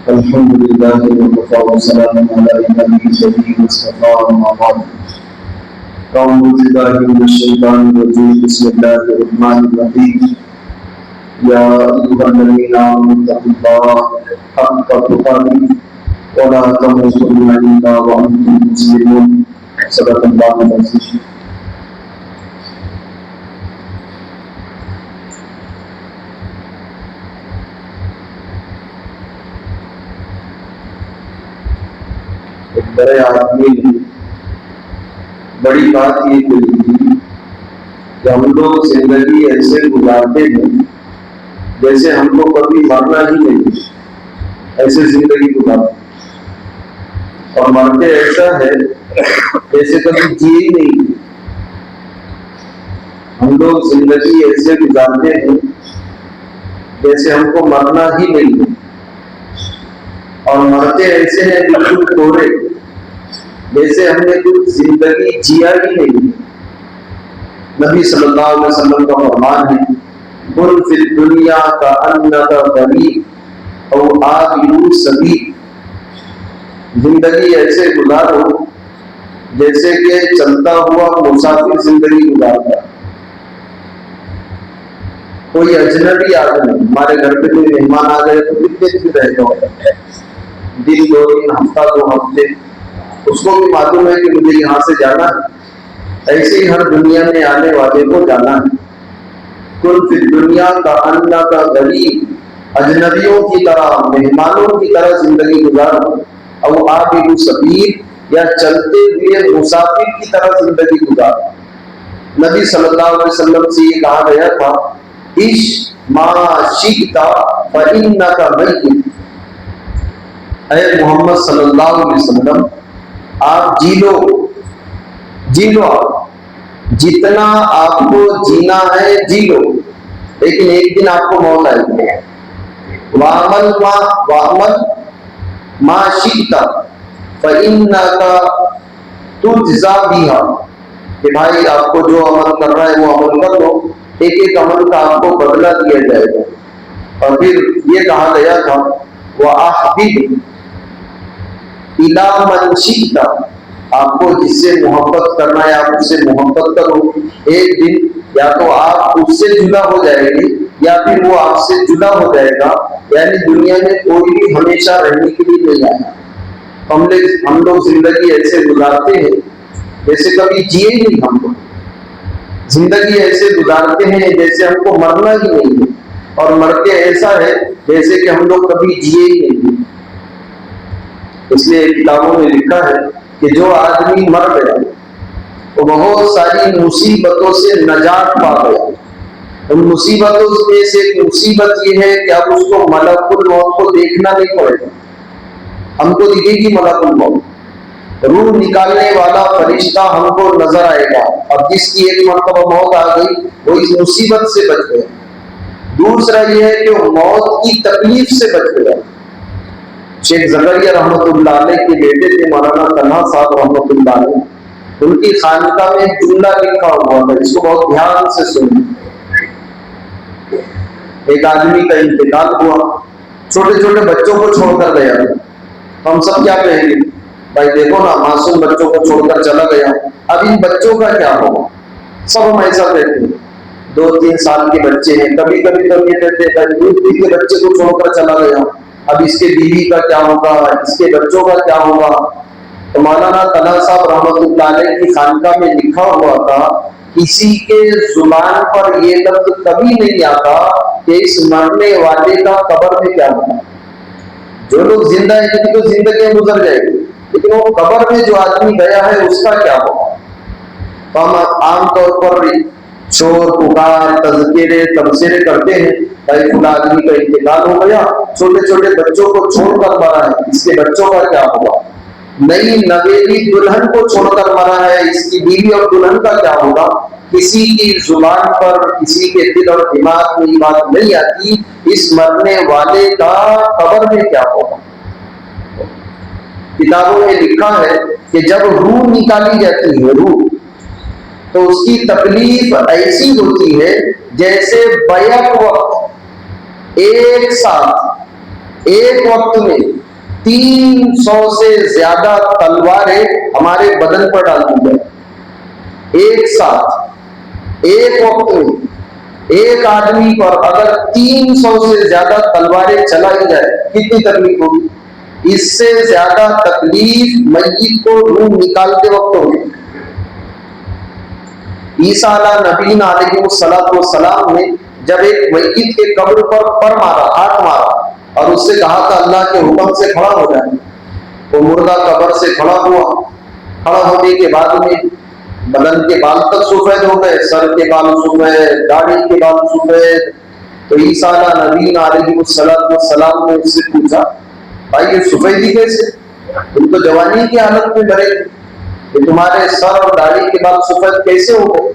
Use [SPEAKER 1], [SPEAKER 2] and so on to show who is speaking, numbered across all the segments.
[SPEAKER 1] अल्हम्दुलिल्लाह वस्सलातु अला इब्राहिम मुस्तफा अम्मा बाद अऊज़ु बिल्लाहि मिनश शैतानिर रजीम बिस्मिल्लाहिर रहमानिर रहीम या अय्युहल्लज़ीना आमनुत्तक़ुल्लाह हक़्क़ तुक़ातिह व ला तमूतुन्ना इल्ला व अंतुम मुस्लिमून सल्लल्लाहु अलैहि वसल्लम। बड़े आदमी बड़ी बात ये कही थी कि हम लोग जिंदगी ऐसे गुजारते हैं जैसे हमको कभी मरना ही नहीं, ऐसे जिंदगी गुजारते और मरते ऐसा है जैसे कभी जिए ही नहीं। हम लोग जिंदगी ऐसे गुजारते हैं जैसे हमको मरना ही नहीं और मरते ऐसे हैं बिल्कुल कोरे जैसे हमने कुछ जिंदगी जिया ही नहीं। नबी सल्लल्लाहु अलैहि वसल्लम का फरमान है, कुन फिद दुनिया का अन्नका गरीब और आबिरू सभी। जिंदगी ऐसे गुजारो जैसे कि चलता हुआ मुसाफिर जिंदगी गुजारता। कोई अजनबी आदमी हमारे घर पे कोई मेहमान आ गए तो कितने दिन रहेगा, दिन, 2 दिन, हफ्ता, 2 हफ्ते, उसको भी मालूम है कि मुझे यहाँ से जाना है। ऐसे ही हर दुनिया में आने वाले को जाना है। कुल फिर दुनिया का अन्ना का गरीब, अजनबियों की तरह, मेहमानों की तरह जिंदगी गुजारो। अब आप एक सबीर या चलते हुए मुसाफिर की तरह जिंदगी गुजारो। नबी सल्लल्लाहु अलैहि वसल्लम से ये कहा गया था, इश मा शिता फइन्नका मय्यित। ऐ मोहम्मद सल्लल्लाहु अलैहि वसल्लम, आप जी लो आप, जितना आपको जीना है जी लो, लेकिन एक दिन आपको मौत आएगी। वामल मा शिता फइन्नका तुजज़ा बिहा, कि भाई आपको जो अमल करना है वो अमल कर लो, एक एक अमल का आपको बदला दिया जाएगा। और फिर ये कहा गया था, वअहबिब इला मन शिता, आपको जिससे मोहब्बत करना है आप उससे मोहब्बत करो। एक दिन या तो आप उससे जुदा हो जाएंगे या फिर वो आपसे जुदा हो जाएगा। यानी दुनिया में कोई भी हमेशा रहने के लिए नहीं आया। हम लोग जिंदगी ऐसे गुजारते हैं जैसे कभी जिए ही नहीं। हम लोग जिंदगी ऐसे गुजारते हैं जैसे हमको मरना ही नहीं है, और मरते ऐसा है जैसे कि हम लोग कभी जिए ही नहीं। इसलिए किताबों में लिखा है कि जो आदमी मर गया वो बहुत सारी मुसीबतों से नजात पा गया। उन मुसीबतों में से एक मुसीबत ये है कि अब उसको मलकुल मौत को देखना नहीं पड़ेगा। हमको दिखेगी मलकुल मौत, रूह निकालने वाला फरिश्ता हमको नजर आएगा। अब जिसकी एक मरतबा मौत आ गई वो इस मुसीबत से बच गया। दूसरा ये है कि वो मौत की तकलीफ से बच गया। शेख ज़करिया रहमतुल्लाह अलैह के बेटे थे मौलाना तन्हा साहब रहमतुल्लाह अलैह, उनकी खानका में जुमला लिखा हुआ था, इसको बहुत ध्यान से सुनिए। एक आदमी का इंतकाल हुआ, छोटे छोटे बच्चों को छोड़कर गया। हम सब क्या कहेंगे, भाई देखो ना, मासूम बच्चों को छोड़कर चला गया, अब इन बच्चों का क्या होगा। सब हम ऐसा कहते हैं। 2-3 साल के बच्चे हैं, कभी कभी तो ये कहते हैं 2 के बच्चे को छोड़कर चला गया, अब इसके बीवी का क्या होगा, इसके बच्चों का क्या होगा। तो मौलाना तन्हा साहब रहमतुल्लाह अलैह की खानका में लिखा हुआ था, किसी के जुबान पर ये लफ्ज कभी नहीं आता कि इस मरने वाले का कब्र में क्या होगा। जो लोग जिंदा है इनकी तो जिंदगी गुजर जाएगी, लेकिन वो कब्र में जो आदमी गया है उसका क्या होगा। तो हम आमतौर पर शोर पुकार तज़किरे तबसरे करते हैं, भाई फुला आदमी का इंतकाल हो गया, छोटे छोटे बच्चों को छोड़कर मरा है, इसके बच्चों का क्या होगा। नई नवेली दुल्हन को छोड़कर मरा है, इसकी बीवी और दुल्हन का क्या होगा। किसी की जुबान पर, किसी के दिल और दिमाग में बात नहीं आती इस मरने वाले का कब्र में क्या होगा। किताबों में लिखा है कि जब रूह निकाली जाती है, रूह, तो उसकी तकलीफ ऐसी होती है जैसे बैक वक्त एक साथ एक वक्त में 300 से ज्यादा तलवारें हमारे बदन पर डाल दी जाए एक साथ, एक वक्त में। एक आदमी पर अगर 300 से ज्यादा तलवारें चलाई जाए कितनी तकलीफ होगी? इससे ज्यादा तकलीफ मय्यत को रूह निकालते वक्त होगी। ईसा नबीन अलैहिस्सलाम ने जब एक मय्यत के कब्र पर मारा, हाथ मारा और उससे कहा था अल्लाह के हुक्म से खड़ा हो जाए, वो मुर्दा कब्र से खड़ा हुआ। खड़ा होने के बाद में बदन के बाल तक सफेद हो गए, सर के बाल सफेद, दाढ़ी के बाल सफेद। तो ईसा नबीन अलैहिस्सलाम ने उससे पूछा, भाई ये सफेदी कैसे? तुम तो जवानी की हालत में मरे थे, कि तुम्हारे सर और दाढ़ी के बाल सफेद कैसे हो गए?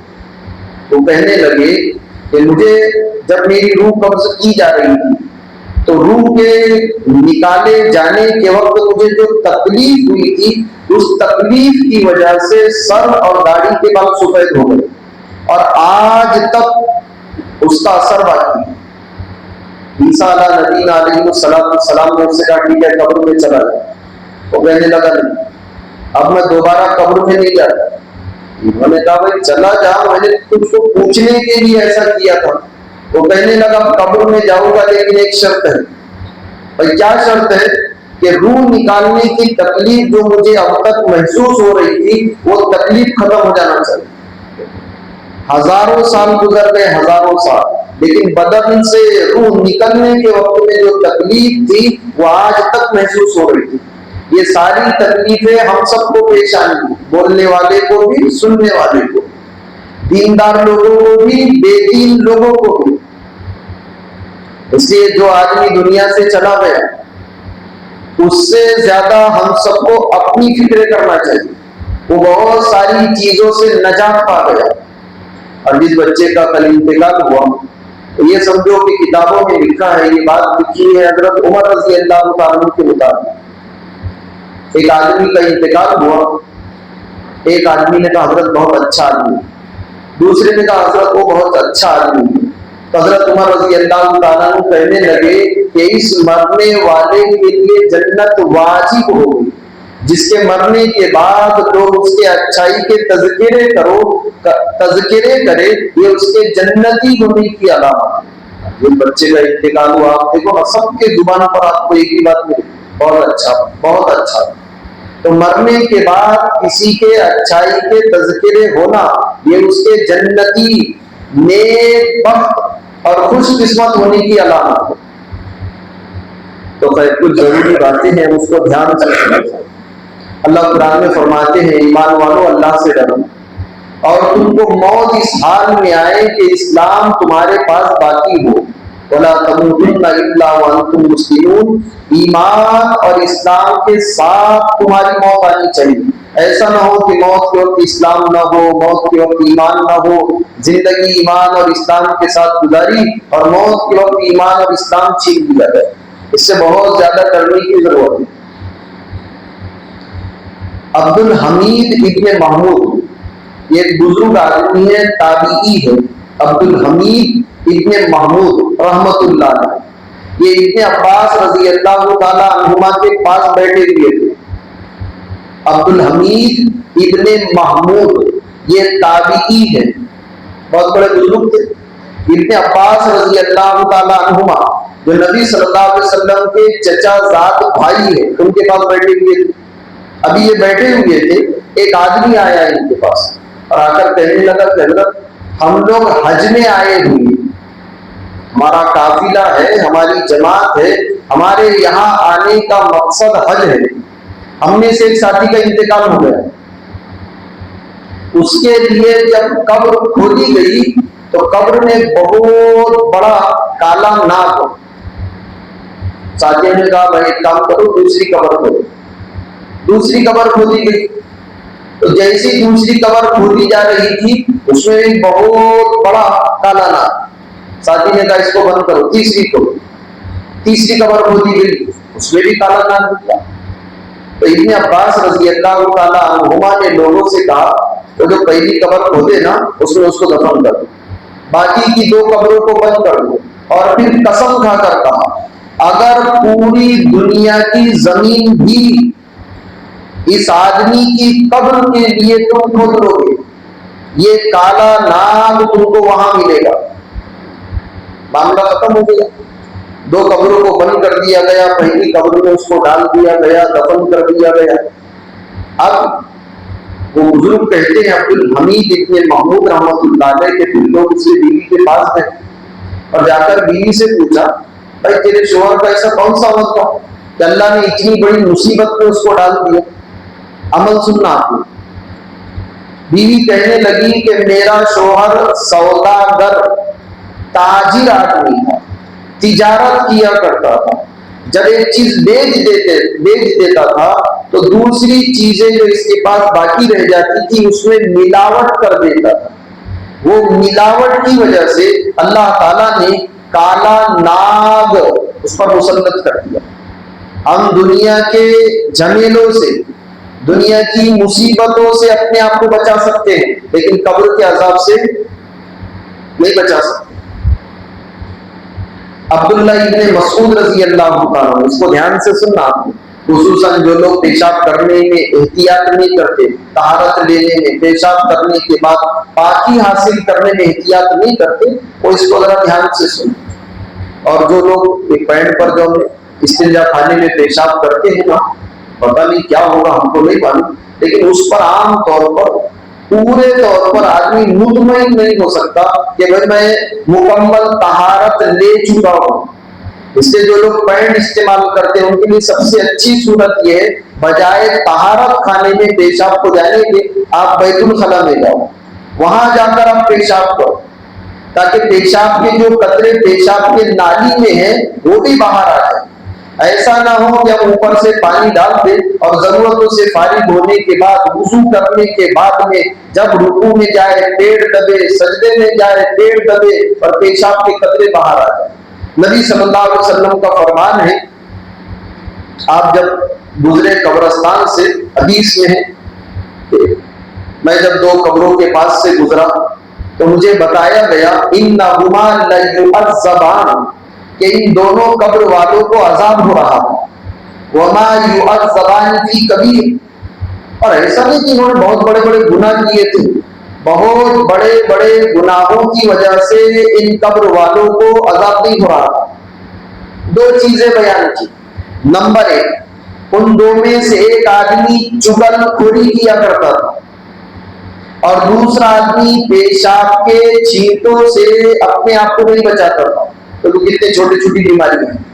[SPEAKER 1] वो कहने लगे कि मुझे जब मेरी रूह कब्ज की जा रही थी तो रूह के निकाले जाने के वक्त मुझे जो तकलीफ हुई थी, उस तकलीफ की वजह से सर और दाढ़ी के बाल सफेद हो गए और आज तक उसका असर बाकी है। ईसा नबी अलैहिस्सलाम ने उससे कहा ठीक है कब्र में चला जाए। वो कहने लगा नहीं, अब मैं दोबारा कब्र में नहीं जाता। उन्होंने कहा भाई चला जा, मैंने तुझको पूछने के लिए ऐसा किया था। वो कहने लगा कब्र में जाऊंगा लेकिन एक शर्त है। भाई क्या शर्त है? कि रूह निकालने की तकलीफ जो मुझे अब तक महसूस हो रही थी वो तकलीफ खत्म हो जाना चाहिए। हजारों साल गुजर गए, हजारों साल, लेकिन बदन से रूह निकलने के वक्त में जो तकलीफ थी वो आज तक महसूस हो रही थी। ये सारी तकलीफें हम सबको पेश आएंगी, बोलने वाले को भी, सुनने वाले को, दीनदार लोगों को भी, बेदीन लोगों को भी। इसलिए जो आदमी दुनिया से चला गया उससे ज्यादा हम सबको अपनी फिक्र करना चाहिए। वो बहुत सारी चीजों से नजात पा गया। और जिस बच्चे का कल इंतकाल हुआ तो ये समझो कि किताबों में लिखा है, ये बात लिखी है हजरत उमर रज़ी अल्लाह तआला के मुताबिक। एक आदमी का इंतकाल हुआ, एक आदमी ने कहा हजरत बहुत अच्छा आदमी, दूसरे ने कहा हजरत वो बहुत अच्छा आदमी। तो हजरत उमर रज़ी अल्लाह तआला कहने लगे कि इस मरने वाले के लिए जन्नत वाजिब हो गई, जिसके मरने के बाद लोग उसके अच्छाई के तज़किरे करे, ये उसके जन्नती होने की अलामत। जिस बच्चे का इंतकाल हुआ आप देखो ना, सबके जुबान पर आपको एक ही बात मिली, बहुत अच्छा, बहुत अच्छा। तो मरने के बाद किसी के अच्छाई के तज़किरे होना ये उसके जन्नती, नेक बख्त और खुशकिस्मत होने की अलामत है। तो कुछ जरूरी बातें हैं उसको ध्यान से सुनना चाहिए। अल्लाह कुरान में फरमाते हैं ईमान वालों अल्लाह से डरो और तुमको मौत इस हाल में आए कि इस्लाम तुम्हारे पास बाकी हो। वला तमूतुन्ना इल्ला व अंतुम मुस्लिमून, ईमान और इस्लाम के साथ तुम्हारी मौत आनी चाहिए। ऐसा ना हो कि मौत के वक्त इस्लाम ना हो, मौत के वक्त ईमान ना हो, जिंदगी ईमान और इस्लाम के साथ गुजारी और मौत के वक्त ईमान और इस्लाम छीन लिया जाए। इससे बहुत ज्यादा डरने की जरूरत है। अब्दुल हमीद इब्ने महमूद, ये एक बुजुर्ग आदमी है, ताबीई है। अब्दुल हमीद इब्ने महमूद रहमतुल्लाह अलैह, ये इब्ने अब्बास रज़ी अल्लाह तआला अन्हुमा के पास बैठे हुए थे। अब्दुल हमीद इब्ने महमूद ये ताबीई है, बहुत बड़े बुजुर्ग थे। इब्ने अब्बास रज़ी अल्लाह तआला अन्हुमा जो नबी सल्लल्लाहु अलैहि वसल्लम के चचा जात भाई है, उनके पास बैठे हुए थे। अभी ये बैठे हुए थे, एक आदमी आया इनके पास और आकर कहने लगा कि हज़रत हम लोग हज में आए हुए, हमारा काफिला है, हमारी जमात है, हमारे यहाँ आने का मकसद हज है। हमने से एक साथी का इंतकाल हो गया, उसके लिए जब कब्र खोदी गई तो कब्र में बहुत बड़ा काला नाग। साथियों ने कहा भाई एक काम करो, दूसरी कब्र खोदो। दूसरी कब्र खोदी गई तो जैसी दूसरी कब्र खोदी जा रही थी उसमें भी बहुत बड़ा काला नाग। साथी ने कहा इसको बंद करो, तीसरी कब्र। तीसरी कब्र खोदी गई, उसमें भी काला नाग निकला। तो इब्ने अब्बास रज़ी अल्लाह तआला अन्हुमा ने लोगों से कहा तो जो पहली कब्र खोदे ना उसमें उसको दफन कर दो, बाकी की दो कब्रों को बंद कर दो। और फिर कसम खाकर कहा अगर पूरी दुनिया की जमीन भी इस आदमी की कब्र के लिए तुम खोद लोगे, ये काला नाग तुमको वहां मिलेगा। मामला खत्म हो गया। दो कब्रों को बंद कर दिया गया, पहली कब्र में उसको डाल दिया गया, दफन कर दिया गया। अब वो बुजुर्ग कहते हैं, अब्दुल हमीद इब्न महमूद रहमतुल्लाह अलैह के फिर लोग उसकी बीवी के पास गए और जाकर बीवी से पूछा, भाई तेरे शोहर का ऐसा कौन सा अमल था कि अल्लाह ने इतनी बड़ी मुसीबत में उसको डाल दिया? अमल सुनना आपको। बीवी कहने लगी कि मेरा शोहर सौदागर ताजिर आदमी था, तिजारत किया करता था। जब एक चीज बेच देता था तो दूसरी चीजें जो इसके पास बाकी रह जाती थी उसमें मिलावट कर देता था। वो मिलावट की वजह से अल्लाह ताला ने काला नाग उस पर मुसल्लत कर दिया। हम दुनिया के झमेलों से, दुनिया की मुसीबतों से अपने आप को बचा सकते हैं, लेकिन कब्र के अजाब से नहीं बचा सकते। अब्दुल्ला इब्ने मसूद रजी अल्लाह ताला, इसको ध्यान से सुनना, खुसूसन जो लोग पेशाब करने में एहतियात नहीं करते, तहारत लेने में, पेशाब करने के बाद पाकी हासिल करने में एहतियात नहीं करते, वो इसको जरा ध्यान से सुने। और जो लोग एक पैंट पर जो इस्तिंजा खाने में पेशाब करते हैं ना, पता नहीं क्या होगा, हमको नहीं मालूम, लेकिन उस पर आम तौर पर पूरे तौर पर आदमी मुतमईन नहीं हो सकता कि भाई मैं मुकम्मल तहारत ले चुका हूं। इससे जो लोग पैंट इस्तेमाल करते हैं उनके लिए सबसे अच्छी सूरत यह है, बजाय तहारत खाने में पेशाब को जाने के आप बैतुल खला में जाओ, वहां जाकर आप पेशाब करो, ताकि पेशाब के जो कतरे पेशाब के नाली में है वो भी बाहर आ जाए। ऐसा ना हो कि हम ऊपर से पानी डाल दे और जरूरतों से फारिग होने के बाद, वुजू करने के बाद में जब रुकू में जाए पेट दबे, सजदे में जाए पेट दबे और पेशाब के कतरे बाहर आ जाए। नबी सल्लल्लाहु अलैहि वसल्लम का फरमान है, आप जब गुजरे कब्रिस्तान से, हदीस में है, मैं जब दो कब्रों के पास से गुजरा तो मुझे बताया गया, इन्नहुमा लयुअज़्ज़बान, कि इन दोनों कब्र वालों को अजाब हो रहा है। वमा युअज़्ज़बान फी कबीर, और ऐसा नहीं कि इन्होंने बहुत बड़े बड़े गुनाह किए थे, बहुत बड़े बड़े गुनाहों की वजह से इन कब्र वालों को अजाब नहीं हो रहा। दो चीजें बयान की। नंबर एक, उन दो में से एक आदमी चुगलखोरी किया करता था और दूसरा आदमी पेशाब के छींटों से अपने आप को नहीं बचाता था। तो कितने छोटी छोटी बीमारियां हैं।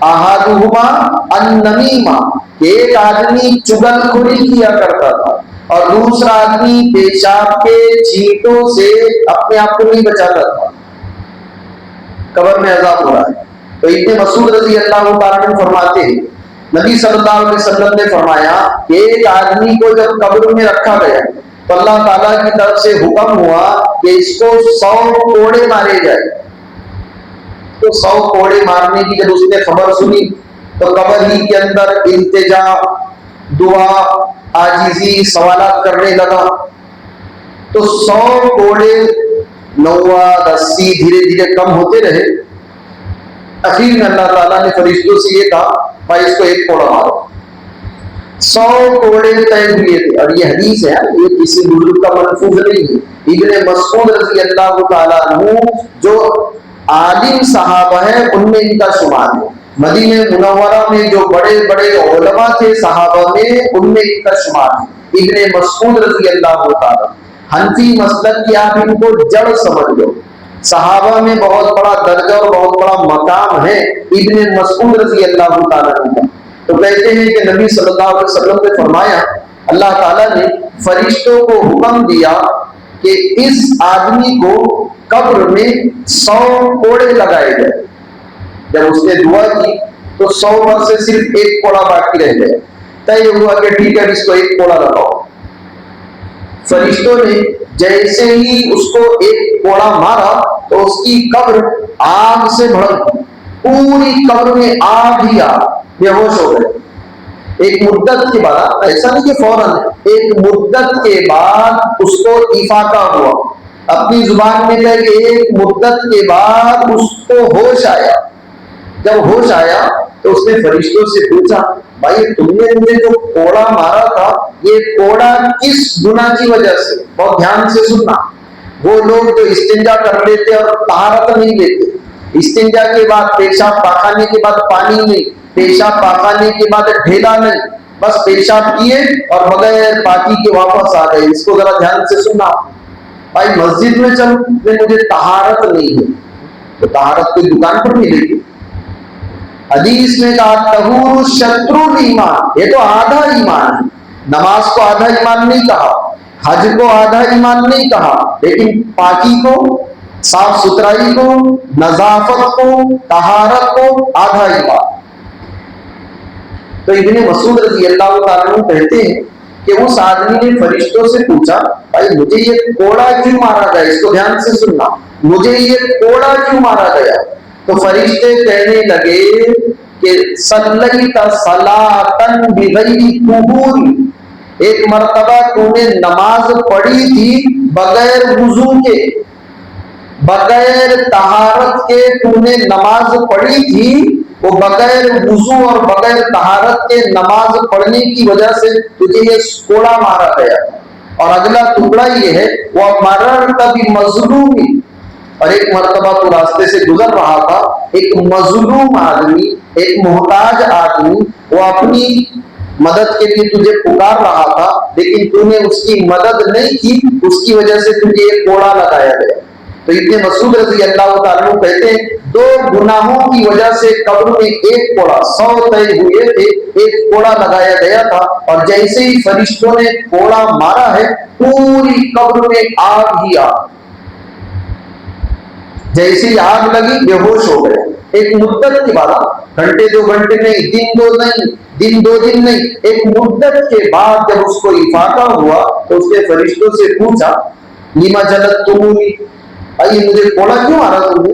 [SPEAKER 1] अहादुहुमा अन्नमीमा, एक आदमी चुगलखोरी किया करता था और दूसरा आदमी पेशाब के छींटों से अपने आप को नहीं बचाता था। कब्र में अजाब हो रहा है। तो इब्ने मसूद रजी अल्लाह ताला फरमाते हैं, नबी सल्लल्लाहु अलैहि वसल्लम ने फरमाया कि एक आदमी को जब कब्र में रखा गया तो अल्लाह ताला की तरफ से हुक्म हुआ कि इसको 100 कोड़े मारे जाए। तो 100 कोड़े मारने की जब उसने खबर सुनी तो कब्र ही के अंदर इल्तिजा, दुआ, आजिजी, सवालात करने लगा। तो 100 कोड़े 9, 10 धीरे धीरे कम होते रहे। आखिर में अल्लाह ताला ने फरिश्तों से ये कहा, भाई इसको एक कोड़ा मारो। 100 कोड़े तय हुए थे। और ये हदीस है, ये किसी बुजुर्ग का महफूज नहीं है। इब्ने मसूद रज़ी अल्लाह ताला अन्हु जो आलिम सहाबा है उनमें इनका शुमार है। मदीने मुनव्वरा में जो बड़े बड़े उलमा थे सहाबा में, उनमें इनका शुमार है। इब्ने मसूद रज़ी अल्लाह ताला, हनफी मसलक की आप इनको जड़ समझ लो, सहाबा में बहुत बड़ा दर्जा और बहुत बड़ा मकाम है इब्ने मसूद रज़ी अल्लाह ताला का। तो कहते हैं कि नबी सल्लल्लाहु अलैहि वसल्लम ने फरमाया, अल्लाह ताला ने फरिश्तों को हुक्म दिया कि इस आदमी को कब्र में 100 कोड़े लगाए गए। जब उसने दुआ की तो 100 पर से सिर्फ एक कोड़ा बाकी रह गया। तय हुआ कि ठीक है, इसको एक कोड़ा लगाओ। फरिश्तों ने जैसे ही उसको एक कोड़ा मारा तो उसकी कब्र आग से भड़क, पूरी कब्र में आग ही आग, बेहोश हो गए। एक मुद्दत के बाद, ऐसा नहीं कि फौरन, एक मुद्दत के बाद उसको इफाका हुआ, अपनी जुबान में कहे कि एक मुद्दत के बाद उसको होश आया। जब होश आया तो उसने फरिश्तों से पूछा, भाई तुमने मुझे जो कोड़ा मारा था, ये कोड़ा किस गुनाह की वजह से? बहुत ध्यान से सुनना। वो लोग जो इस्तिंजा कर लेते और तहारत नहीं लेते, इस्तिंजा के बाद पेशाब पाखाने के बाद पानी नहीं, पेशाब पाखाने के बाद ढेला नहीं, बस पेशाब किए और बगैर पाकी के वापस आ गए। इसको जरा ध्यान से सुनना। भाई मस्जिद में चल, मुझे तहारत नहीं है, तो तहारत कोई दुकान पर मिलेगी? हदीस में कहा तहूर शत्रु ईमान, ये तो आधा ईमान है। नमाज को आधा ईमान नहीं कहा, हज को आधा ईमान नहीं कहा, लेकिन पाकी को, साफ सुथराई को, नजाफत को, तहारत को आधा ईमान। तो इब्ने मसूद रज़ी अल्लाह तआला अन्हु कहते हैं कि उस आदमी ने फरिश्तों से पूछा, भाई मुझे ये कोड़ा क्यों मारा गया? इसको ध्यान से सुनना, मुझे ये कोड़ा क्यों मारा गया? तो फरिश्ते कहने लगे कि सल्लैता सलातन बिगैरि कुबूर, एक मर्तबा तूने नमाज पढ़ी थी बगैर वुजू के, बगैर तहारत के तूने नमाज पढ़ी थी। वो बगैर वुजू और बगैर तहारत के नमाज पढ़ने की वजह से तुझे ये कोड़ा मारा गया। और अगला टुकड़ा ये है, वो मरर कभी मजलूमी, और एक मर्तबा तो रास्ते से गुजर रहा था, एक मजलूम आदमी, एक मोहताज आदमी, वो अपनी मदद के लिए तुझे पुकार रहा था, लेकिन तूने उसकी मदद नहीं की, उसकी वजह से तुझे एक कोड़ा लगाया गया। तो इब्ने मसूद रज़ी अल्लाह तआला अन्हु कहते हैं, दो गुनाहों की वजह से कब्र में एक कोड़ा, 100 तय हुए थे, एक कोड़ा लगाया गया था। और जैसे ही फरिश्तों ने कोड़ा मारा है, पूरी कब्र में आग ही आग, जैसी आग लगी बेहोश हो गए। एक मुद्दत के बाद, घंटे 2 घंटे नहीं, दिन 2 नहीं, दिन 2 दिन नहीं, एक मुद्दत के बाद जब उसको इफाका हुआ तो उसने फरिश्तों से पूछा, लिमा जलत तुमूनी, भाई मुझे कोड़ा क्यों मारा तुमने?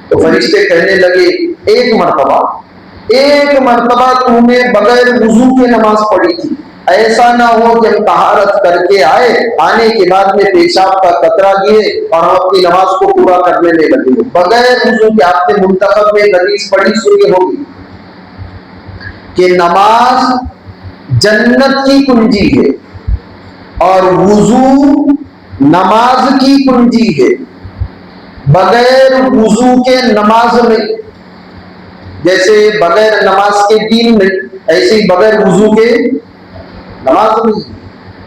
[SPEAKER 1] तो फरिश्ते कहने लगे, एक मर्तबा तुमने बगैर वुजू के नमाज पढ़ी थी। ऐसा ना हो कि हम तहारत करके आए, आने के बाद में पेशाब का कतरा गिरे और हम अपनी नमाज को पूरा करने में लगे। बगैर वुजू के, आपने मुंतखब में हदीस पढ़ी सुनी होगी कि नमाज जन्नत की कुंजी है और वुजू नमाज की कुंजी है। बगैर वुजू के नमाज नहीं, जैसे बगैर नमाज के दीन नहीं, ऐसे ही बगैर वुजू के नमाज नहीं।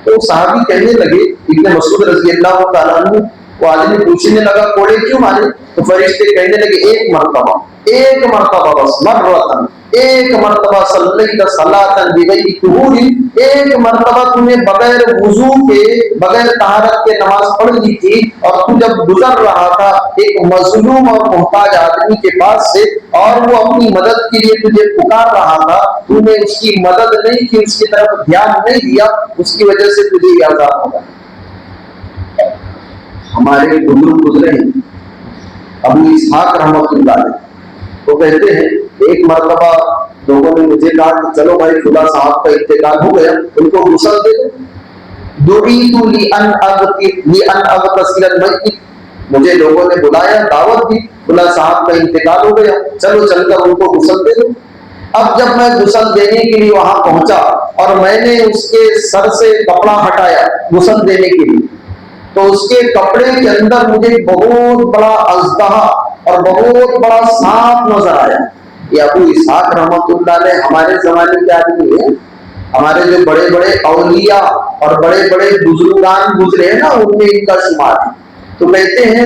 [SPEAKER 1] तो साहबी कहने लगे, इब्ने मसूद रज़ी अल्लाह तआला अन्हु, वो आदमी पूछने लगा कोड़े क्यों मारे? तो फरिश्ते कहने लगे, एक मर्तबा बस, मर्रतन, एक मर्तबा सल्लैता सलातन बिगैरि कुबूर, एक मर्तबा तूने बगैर वुजू के, बगैर तहारत के नमाज पढ़ ली थी। और तू जब गुजर रहा था एक मजलूम और मोहताज आदमी के पास से, और वो अपनी मदद के लिए तुझे पुकार रहा था, तूने उसकी मदद नहीं की, उसकी तरफ ध्यान नहीं दिया, उसकी वजह से तुझे ये अज़ाब होगा। हमारे बुजुर्ग गुजरे हैं, अबू इसहाक रहमतुल्लाह अलैह, तो कहते हैं एक मर्तबा लोगों ने मुझे कहा कि चलो भाई खुदा साहब का इंतकाल हो गया, उनको गुस्ल दे दो। मुझे लोगों ने बुलाया, दावत दी, खुदा साहब का इंतकाल हो गया, चलो चलकर उनको गुस्ल दे दो। अब जब मैं गुस्ल देने के लिए वहां पहुंचा और मैंने उसके सर से कपड़ा हटाया गुस्ल देने के लिए, तो उसके कपड़े के अंदर मुझे बहुत बड़ा अजदहा और बहुत बड़ा सांप नजर आया। ये अबू इसहाक रहमतुल्लाह अलैह हमारे जमाने के आदमी है, हमारे जो बड़े बड़े औलिया और बड़े बड़े बुजुर्गान गुजरे हैं ना, उनमें इनका शुमार है। तो कहते हैं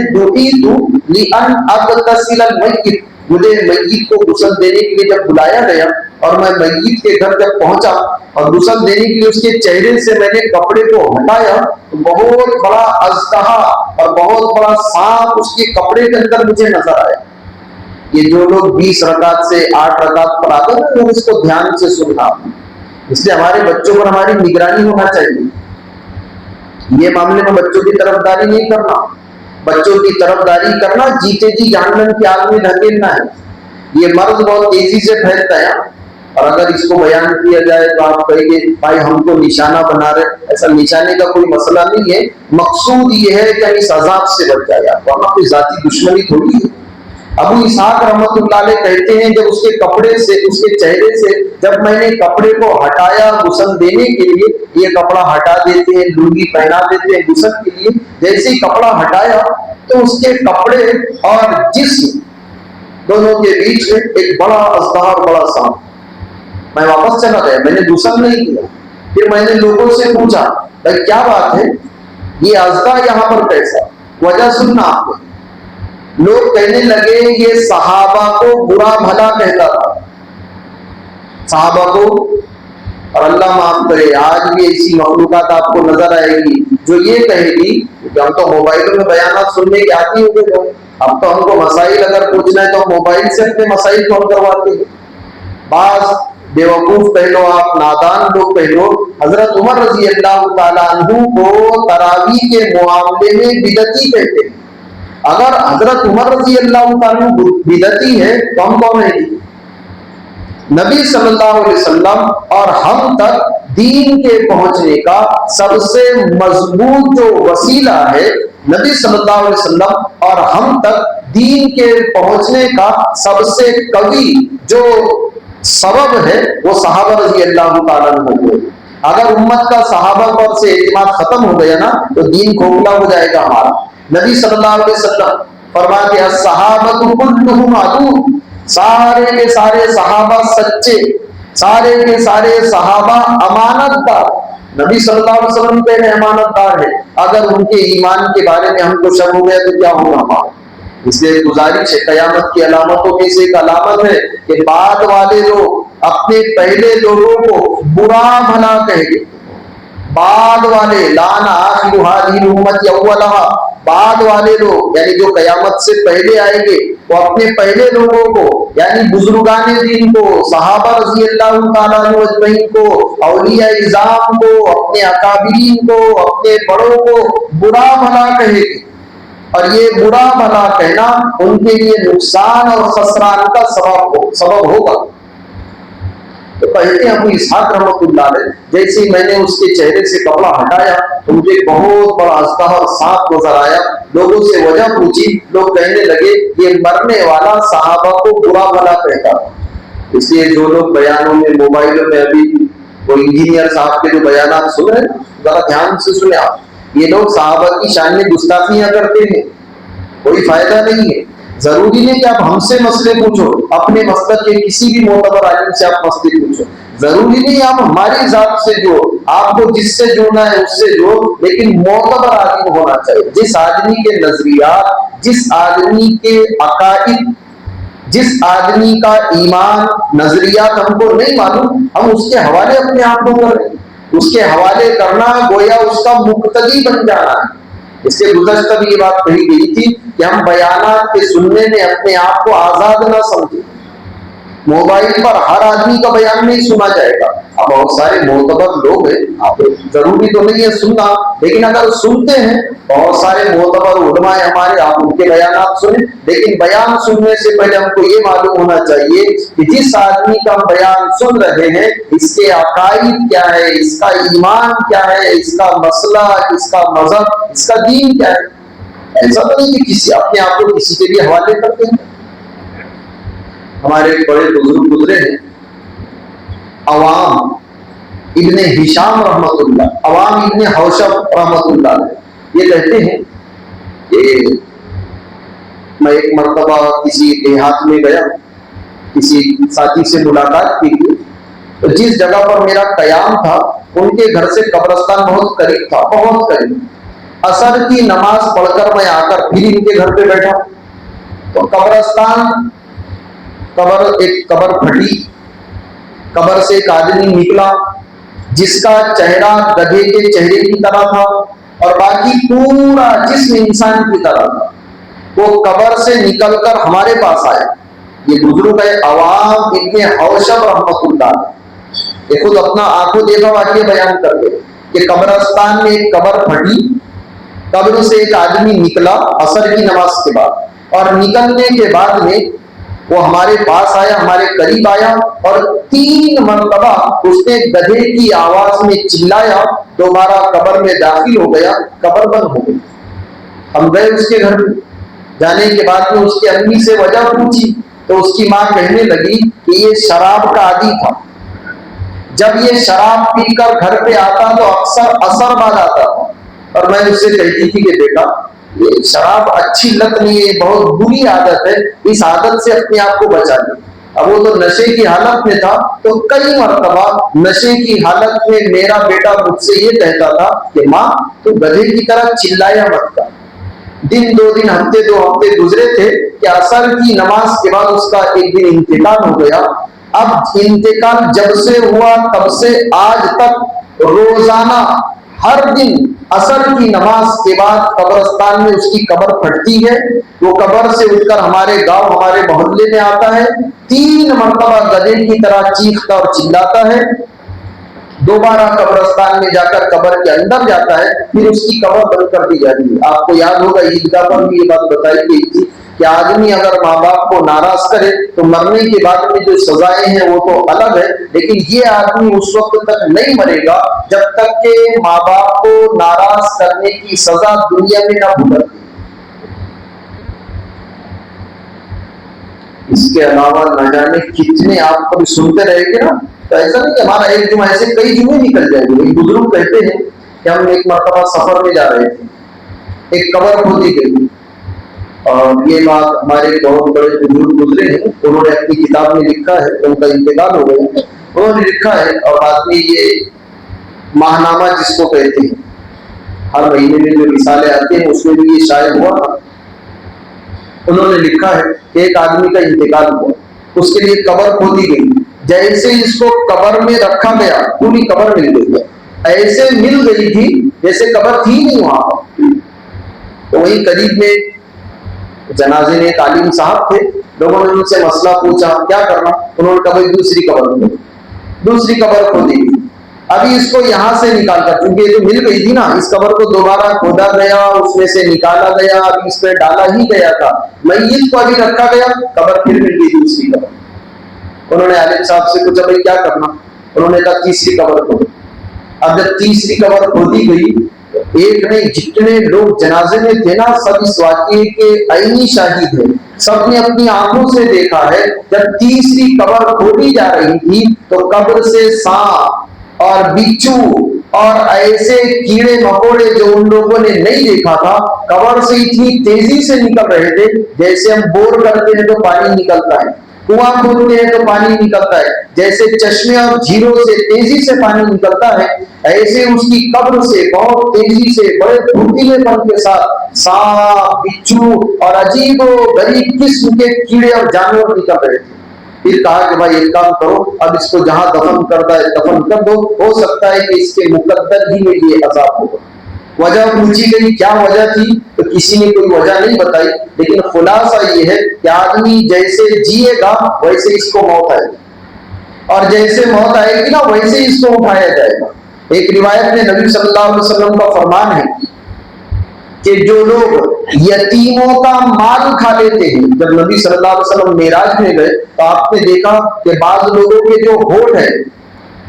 [SPEAKER 1] मुझे मय्यत को गुस्ल देने के लिए जब बुलाया गया और मैं मय्यत के घर जब पहुंचा और गुस्ल देने के लिए उसके चेहरे से मैंने कपड़े को हटाया, तो बहुत बड़ा अजदहा और बहुत बड़ा सांप उसके कपड़े के अंदर मुझे नजर आया। ये जो लोग 20 रकात से 8 रकात पढ़ाते हैं, लोग इसको ध्यान से सुनना, इसलिए हमारे बच्चों पर हमारी निगरानी होना चाहिए। ये मामले में बच्चों की तरफदारी नहीं करना, बच्चों की तरफदारी करना जीते जी जहन्नम की आग में धकेलना है। ये मर्ज बहुत तेजी से फैलता है और अगर इसको बयान किया जाए तो आप कहेंगे भाई हम तो निशाना बना रहे। ऐसा निशाने का कोई मसला नहीं है, मकसूद ये है कि हम इस अजाब से बच जाए, वरना कोई जाती दुश्मनी थोड़ी है। अबू इसहाक रहमतुल्लाह अलैह कहते हैं जब उसके कपड़े से, उसके चेहरे से जब मैंने कपड़े को हटाया गुस्ल देने के लिए, ये कपड़ा हटा देते हैं, लुंगी पहना देते हैं गुस्ल के लिए, जैसे ही कपड़ा हटाया तो उसके कपड़े और जिस्म दोनों के बीच में एक बड़ा अजदहा और बड़ा सांप। मैं वापस चला गया, मैंने गुस्ल नहीं किया। फिर मैंने लोगों से पूछा भाई क्या बात है, ये अजदा यहाँ पर कैसा, वजह सुनना आपको। लोग कहने लगे ये सहाबा को बुरा भला कहता था, सहाबा को। और अल्लाह माफ करे आज भी ऐसी मखलूकात आपको नजर आएगी जो ये कहेगी कि हम तो मोबाइल में बयान सुनने के आती हो गए, अब तो हमको मसाइल अगर पूछना है तो हम मोबाइल से अपने मसाइल को हम करवाते हैं। बाज बेवकूफ कह लो, आप नादान लोग कह लो, हजरत उमर रजी अल्लाह तआला अन्हु को तरावी के मामले में बिदती कहते हैं। अगर हजरत उमर रजी अल्लाह तआला बिदती है तो हम कौन है? नबी सल्लल्लाहु अलैहि वसल्लम और हम तक दीन के पहुंचने का सबसे मजबूत जो वसीला है, नबी सल्लल्लाहु अलैहि वसल्लम और हम तक दीन के पहुंचने का सबसे कवी जो सबब है वो सहाबा रजी अल्लाह तआला अन्हु। अगर उम्मत का सहाबा पर से एतमाद खत्म हो गया ना तो दीन खोखला हो जाएगा हमारा। नबी सल्लल्लाहु अलैहि वसल्लम फरमाते हैं सहाबतु कुल्लुहुम अदू, सारे के सारे सहाबा सच्चे, सारे के सारे सहाबा अमानतदार। नबी सल्लल्लाहु अलैहि वसल्लम पहले अमानतदार है, अगर उनके ईमान के बारे में हमको शक हो गया तो क्या होगा हमारा? इसलिए गुजारिश है, कयामत की अलामतों में से एक अलामत है कि बाद वाले लोग अपने पहले लोगों को बुरा भला कहेंगे। बाद वाले लाना आखिरु हादिहिल उम्मत अव्वलहा, बाद वाले लोग यानी जो कयामत से पहले आएंगे वो अपने पहले लोगों को यानी बुजुर्गान दीन को, सहाबा रजी अल्लाह तआला अन्हु अजमईन को, औलिया इज़ाम को, अपने अकाबिरीन को, अपने बड़ों को बुरा भला कहेंगे। और ये बुरा भला कहना उनके लिए नुकसान और खसरान का सबब होगा। तो कहते हैं अबू इसहाक रहमतुल्लाह अलैह जैसे मैंने उसके चेहरे से कपड़ा हटाया तो मुझे बहुत बड़ा अजदहा और सांप नजर आया। लोगों से वजह पूछी, लोग कहने लगे ये मरने वाला सहाबा को बुरा भला कहता। इसलिए जो लोग बयानों में मोबाइलों में अभी वो इंजीनियर साहब के जो बयान सुन रहे हैं जरा ध्यान से सुने आप, ये लोग सहाबा की शान में गुस्ताखियां करते हैं, कोई फायदा नहीं है। जरूरी नहीं कि आप हमसे मसले पूछो, अपने मसलक के किसी भी मोतबर आलिम से आप मसले पूछो। जरूरी नहीं आप हमारी जात से जो, आपको जिससे जुड़ना है उससे जो, लेकिन मोतबर आलिम होना चाहिए। जिस आदमी के नजरियात, जिस आदमी के अकाइद, जिस आदमी का ईमान नजरियात हमको नहीं मालूम, हम उसके हवाले अपने आप को कर रहे हैं। उसके हवाले करना गोया उसका मुक्तदी बन जाना है। इससे गुज़श्ता भी ये बात कही गई थी कि हम बयानात के सुनने में अपने आप को आजाद ना समझे। मोबाइल पर हर आदमी का बयान नहीं सुना जाएगा। अब बहुत सारे मोतबर लोग हैं, आप जरूरी तो नहीं है सुनना, लेकिन अगर सुनते हैं बहुत सारे मोतबर उलमाए हमारे, आप उनके बयानात सुने। लेकिन बयान सुनने से पहले हमको ये मालूम होना चाहिए कि जिस आदमी का हम बयान सुन रहे हैं इसके अकाइद क्या है, इसका ईमान क्या है, इसका मसला, इसका मजहब, इसका दीन क्या है। ऐसा तो नहीं कि किसी अपने आप को किसी के लिए हवाले करते हैं। हमारे एक बड़े बुजुर्ग गुजरे हैं, अवाम इब्ने हिशाम रहमतुल्लाह, अवाम इब्ने हौशब रहमतुल्लाह, ये कहते हैं कि मैं एक मर्तबा किसी देहात में गया, किसी साथी से मुलाकात की, तो जिस जगह पर मेरा कयाम था उनके घर से कब्रिस्तान बहुत करीब था, बहुत करीब। असर की नमाज पढ़कर मैं आकर फिर इनके घर पे बैठा तो कब्रिस्तान, एक कब्र फटी, कब्र से एक आदमी निकला जिसका चेहरा गधे के चेहरे की तरह था और बाकी पूरा जिस्म इंसान की तरह था। वो कब्र से निकलकर हमारे पास आया। ये बुजुर्ग है अवाम इब्ने हौशब रहमतुल्लाह, ये खुद अपना आंखों देखा वाक्य बयान कर दे कि कब्रिस्तान में एक कब्र फटी, कब्र से एक आदमी निकला असर की नमाज के बाद, और निकलने के बाद में वो हमारे पास आया, हमारे करीब आया और 3 मरतबा उसने गधे की आवाज में चिल्लाया, दोबारा कब्र में दाखिल हो गया, कब्र बंद हो गई। हम गए उसके घर में, जाने के बाद में उसकी अम्मी से वजह पूछी तो उसकी माँ कहने लगी कि ये शराब का आदी था, जब ये शराब पीकर घर पे आता तो अक्सर असर बाद आता था, और मैं उससे कहती थी कि बेटा ये शराब अच्छी लत नहीं है, बहुत बुरी आदत है, इस आदत से अपने आप को बचा ले। अब वो तो नशे की हालत में था, तो कई मरतबा नशे की हालत में मेरा बेटा मुझसे ये कहता था कि माँ तू गधे की तरह चिल्लाया मत कर। दिन 2 दिन, हफ्ते 2 हफ्ते गुजरे थे कि असर की नमाज के बाद उसका एक दिन इंतकाल हो गया। अब इंतकाल जब से हुआ तब से आज तक रोजाना हर दिन असर की नमाज के बाद कब्रिस्तान में उसकी कब्र फटती है। वो कब्र से उठकर हमारे गांव, हमारे मोहल्ले में आता है, 3 मरतबा गधे की तरह चीखता और चिल्लाता है, दोबारा कब्रिस्तान में जाकर कब्र के अंदर जाता है, फिर उसकी कब्र बंद कर दी जाती है। आपको याद होगा ईदगाह पर भी ये बात बताई गई थी कि आदमी अगर माँ बाप को नाराज करे तो मरने के बाद में जो सजाएं हैं वो तो अलग है, लेकिन ये आदमी उस वक्त तक नहीं मरेगा जब तक के माँ बाप को नाराज करने की सजा दुनिया में न भुगते। इसके अलावा न जाने कितने आप कभी सुनते रहेंगे ना, तो ऐसा नहीं कि हमारा एक जुमा, ऐसे कई जुमे निकल जाएंगे। एक बुजुर्ग कहते हैं कि हम एक मरतबा सफर में जा रहे थे, एक कब्र खोदी गई, और ये बात हमारे बहुत बड़े बुजुर्ग गुजरे हैं, उन्होंने अपनी किताब में लिखा है, उनका इंतकाल हो गया, उन्होंने लिखा है, और बाद में ये माहनामा जिसको कहते हैं, हर महीने में जो रिसाले आते हैं उसमें भी ये शायद हुआ था। उन्होंने लिखा है कि एक आदमी का इंतकाल हुआ, उसके लिए कब्र खोदी गई, जैसे इसको कब्र में रखा गया पूरी कब्र मिल गई है, ऐसे मिल गई थी जैसे कब्र थी नहीं वहां पर। तो वही करीब में जनाजे में तालीम साहब थे, लोगों ने उनसे मसला पूछा क्या करना, उन्होंने कहा भाई दूसरी कब्र में, दूसरी कब्र खोदी गई। अभी इसको यहां से निकालकर, क्योंकि ये तो मिल गई थी ना, इस कब्र को दोबारा खोदा गया, उसमें से निकाला गया, अभी इसमें डाला ही गया था, मय्यत को अभी रखा गया, कब्र फिर मिल गई दूसरी कब्र। उन्होंने आलिम साहब से पूछा भाई क्या करना, उन्होंने कहा तीसरी कब्र खोदो। अब जब तीसरी कब्र खोदी गई, एक नहीं जितने लोग जनाजे में थे ना, सब इस वाकये के आईनी शाहिद है, सबने अपनी आंखों से देखा है। जब तीसरी कब्र खोदी जा रही थी तो कब्र से सांप और बिच्छू और ऐसे कीड़े मकोड़े जो उन लोगों ने नहीं देखा था, कब्र से इतनी तेजी से निकल रहे थे जैसे हम बोर करते हैं तो पानी निकलता है, कुआं खोदते हैं तो पानी निकलता है, जैसे चश्मे और झीलों से तेजी से पानी निकलता है, ऐसे उसकी कब्र से बहुत तेजी से बड़े फुर्तीलेपन के साथ सांप, बिच्छू और अजीबो गरीब किस्म के कीड़े और जानवर निकल रहे थे। फिर कहा कि भाई एक काम करो, अब इसको जहां दफन करता है दफन कर दो, हो सकता है कि इसके मुकद्दर ही में ये अजाब होगा। वजह पूछी गई क्या वजह थी, तो किसी ने कोई वजह नहीं बताई, लेकिन खुलासा ये है कि आदमी जैसे जिएगा वैसे इसको मौत आएगी, और जैसे मौत आएगी ना वैसे इसको उठाया जाएगा। एक रिवायत में नबी सल्लल्लाहु अलैहि वसल्लम का फरमान है कि जो लोग यतीमों का माल खा लेते हैं, जब नबी सल्लल्लाहु अलैहि वसल्लम मेराज में गए तो आपने देखा कि बाज लोगों के जो होठ है,